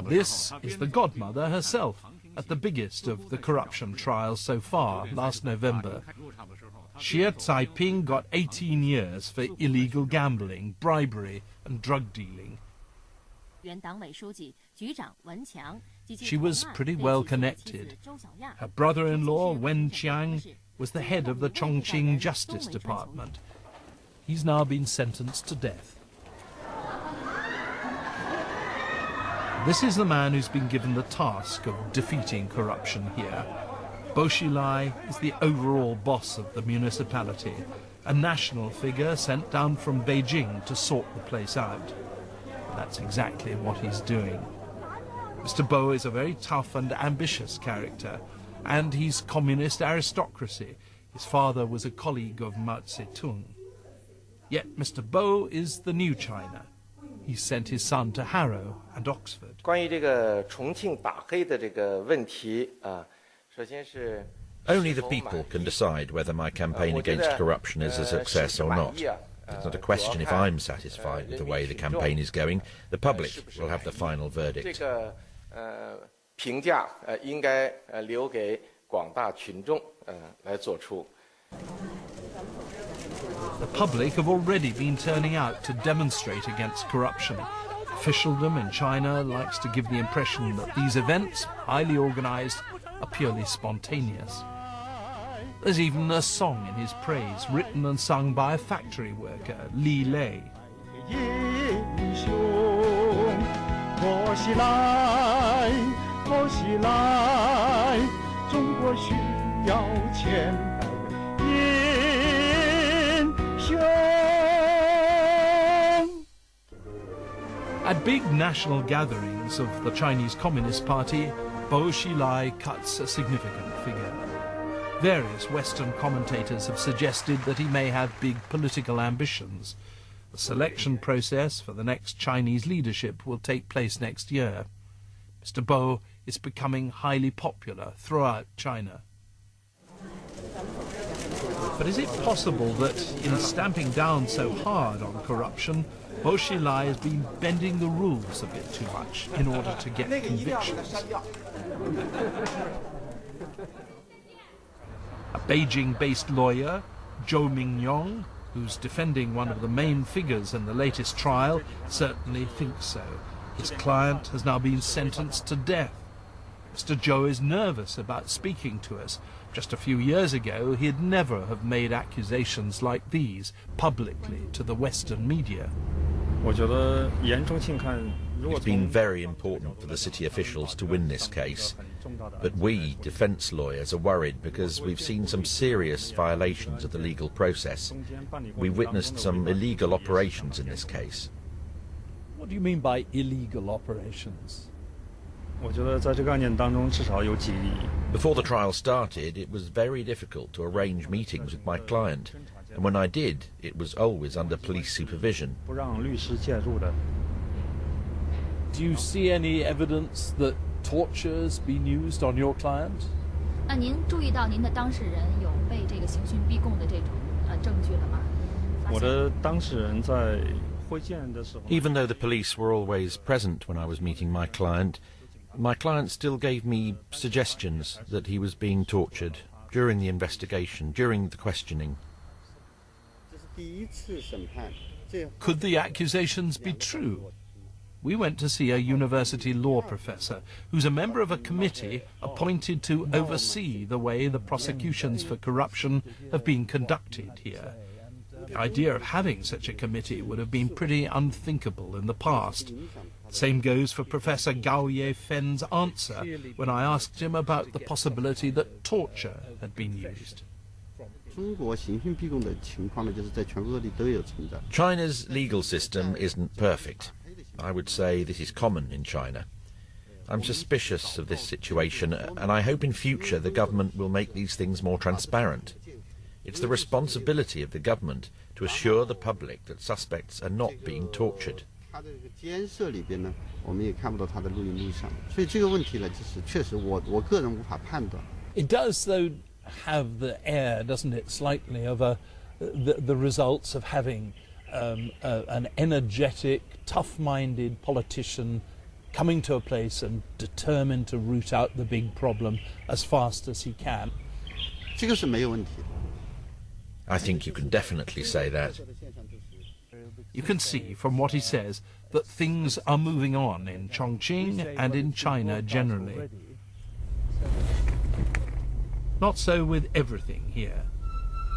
This is the godmother herself at the biggest of the corruption trials so far, last November. Xie Caiping got 18 years for illegal gambling, bribery and drug dealing. She was pretty well connected. Her brother-in-law, Wen Qiang, was the head of the Chongqing Justice Department. He's now been sentenced to death. This is the man who's been given the task of defeating corruption here. Bo Xilai is the overall boss of the municipality, a national figure sent down from Beijing to sort the place out. That's exactly what he's doing. Mr. Bo is a very tough and ambitious character, and he's communist aristocracy. His father was a colleague of Mao Zedong. Yet Mr. Bo is the new China. He sent his son to Harrow and Oxford. Only the people can decide whether my campaign against corruption is a success or not. It's not a question if I'm satisfied with the way the campaign is going. The public will have the final verdict. The public have already been turning out to demonstrate against corruption. Officialdom in China likes to give the impression that these events, highly organized, are purely spontaneous. There's even a song in his praise, written and sung by a factory worker, Li Lei. At big national gatherings of the Chinese Communist Party, Bo Xilai cuts a significant figure. Various Western commentators have suggested that he may have big political ambitions. The selection process for the next Chinese leadership will take place next year. Mr. Bo is becoming highly popular throughout China. But is it possible that, in stamping down so hard on corruption, Bo Xilai has been bending the rules a bit too much in order to get convictions? A Beijing-based lawyer, Zhou Mingyong, who's defending one of the main figures in the latest trial, certainly thinks so. His client has now been sentenced to death. Mr. Zhou is nervous about speaking to us. Just a few years ago, he'd never have made accusations like these publicly to the Western media. It's been very important for the city officials to win this case, but we, defence lawyers, are worried because we've seen some serious violations of the legal process. We've witnessed some illegal operations in this case. What do you mean by illegal operations? Before the trial started, it was very difficult to arrange meetings with my client, and when I did, it was always under police supervision. Do you see any evidence that torture's been used on your client? Even though the police were always present when I was meeting my client still gave me suggestions that he was being tortured during the investigation, during the questioning. Could the accusations be true? We went to see a university law professor who's a member of a committee appointed to oversee the way the prosecutions for corruption have been conducted here. The idea of having such a committee would have been pretty unthinkable in the past. The same goes for Professor Gao Ye-fen's answer when I asked him about the possibility that torture had been used. China's legal system isn't perfect. I would say this is common in China. I'm suspicious of this situation, and I hope in future the government will make these things more transparent. It's the responsibility of the government to assure the public that suspects are not being tortured. It does, though, have the air, doesn't it, slightly, of the results of having an energetic, tough-minded politician coming to a place and determined to root out the big problem as fast as he can. 这个是没有问题的。 I think you can definitely say that. You can see from what he says that things are moving on in Chongqing and in China generally. Not so with everything here.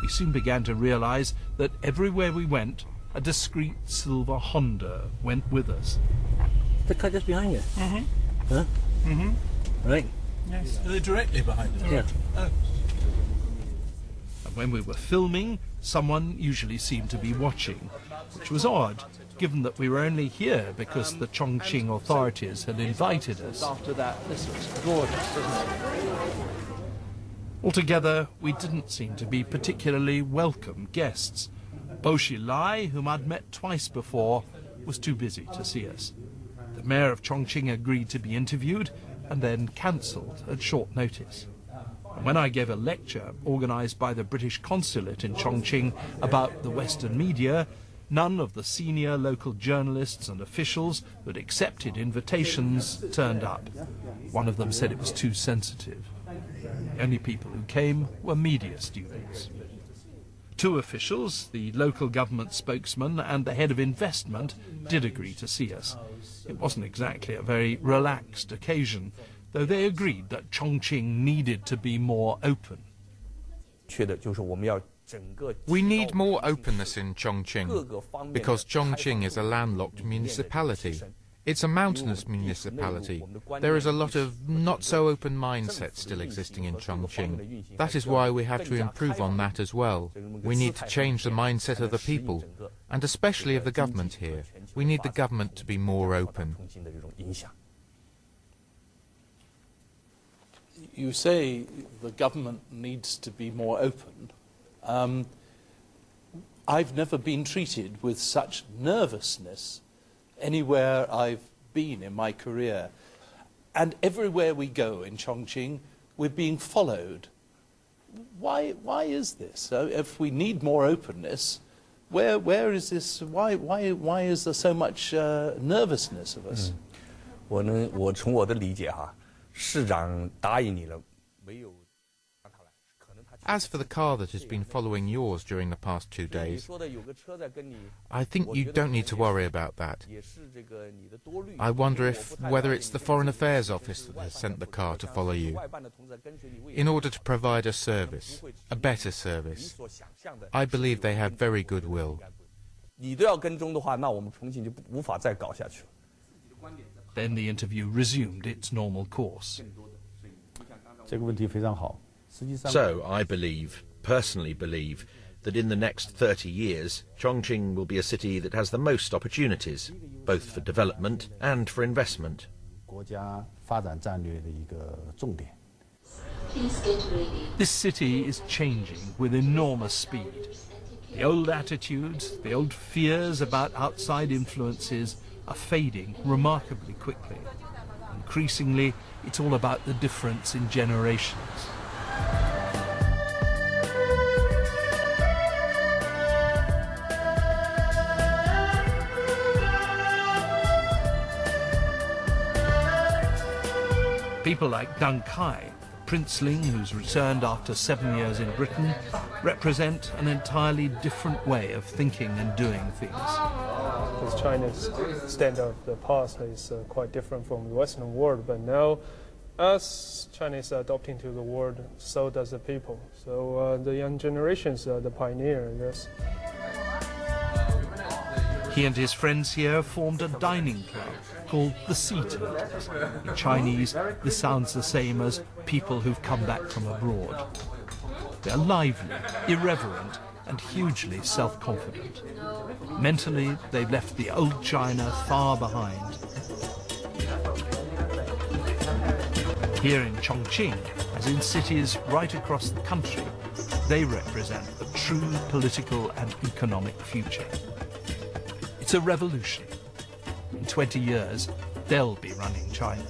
We soon began to realize that everywhere we went, a discreet silver Honda went with us. The car just behind you? Mm-hmm. Huh? Mm-hmm. Right. Yes, they're directly behind us. Yeah. Oh. And when we were filming, someone usually seemed to be watching, which was odd, given that we were only here because the Chongqing authorities had invited us. After that, this looks gorgeous, doesn't it? Altogether, we didn't seem to be particularly welcome guests. Bo Xilai, whom I'd met twice before, was too busy to see us. The mayor of Chongqing agreed to be interviewed and then cancelled at short notice. And when I gave a lecture organised by the British consulate in Chongqing about the Western media, none of the senior local journalists and officials who had accepted invitations turned up. One of them said it was too sensitive. The only people who came were media students. Two officials, the local government spokesman and the head of investment, did agree to see us. It wasn't exactly a very relaxed occasion, though they agreed that Chongqing needed to be more open. We need more openness in Chongqing, because Chongqing is a landlocked municipality. It's a mountainous municipality. There is a lot of not-so-open mindset still existing in Chongqing. That is why we have to improve on that as well. We need to change the mindset of the people, and especially of the government here. We need the government to be more open. You say the government needs to be more open. I've never been treated with such nervousness anywhere I've been in my career. And everywhere we go in Chongqing, we're being followed. Why is this? If we need more openness, where is this? Why is there so much nervousness of us? 我从我的理解哈，市长答应你了，没有。 As for the car that has been following yours during the past 2 days, I think you don't need to worry about that. I wonder whether it's the Foreign Affairs Office that has sent the car to follow you, in order to provide a service, a better service. I believe they have very good will. Then the interview resumed its normal course. 这个问题非常好。 So I personally believe, that in the next 30 years, Chongqing will be a city that has the most opportunities, both for development and for investment. 国家发展战略的一个重点。 This city is changing with enormous speed. The old attitudes, the old fears about outside influences are fading remarkably quickly. Increasingly, it's all about the difference in generations. People like Deng Kai, princeling who's returned after 7 years in Britain, represent an entirely different way of thinking and doing things. Because China's standard of the past is quite different from the Western world, but now as China is adopting to the world, so does the people. So the young generations are the pioneer in this. He and his friends here formed a dining club called the Sea Turtles. In Chinese, this sounds the same as people who've come back from abroad. They're lively, irreverent, and hugely self-confident. Mentally, they've left the old China far behind. Here in Chongqing, as in cities right across the country, they represent the true political and economic future. It's a revolution. In 20 years, they'll be running China.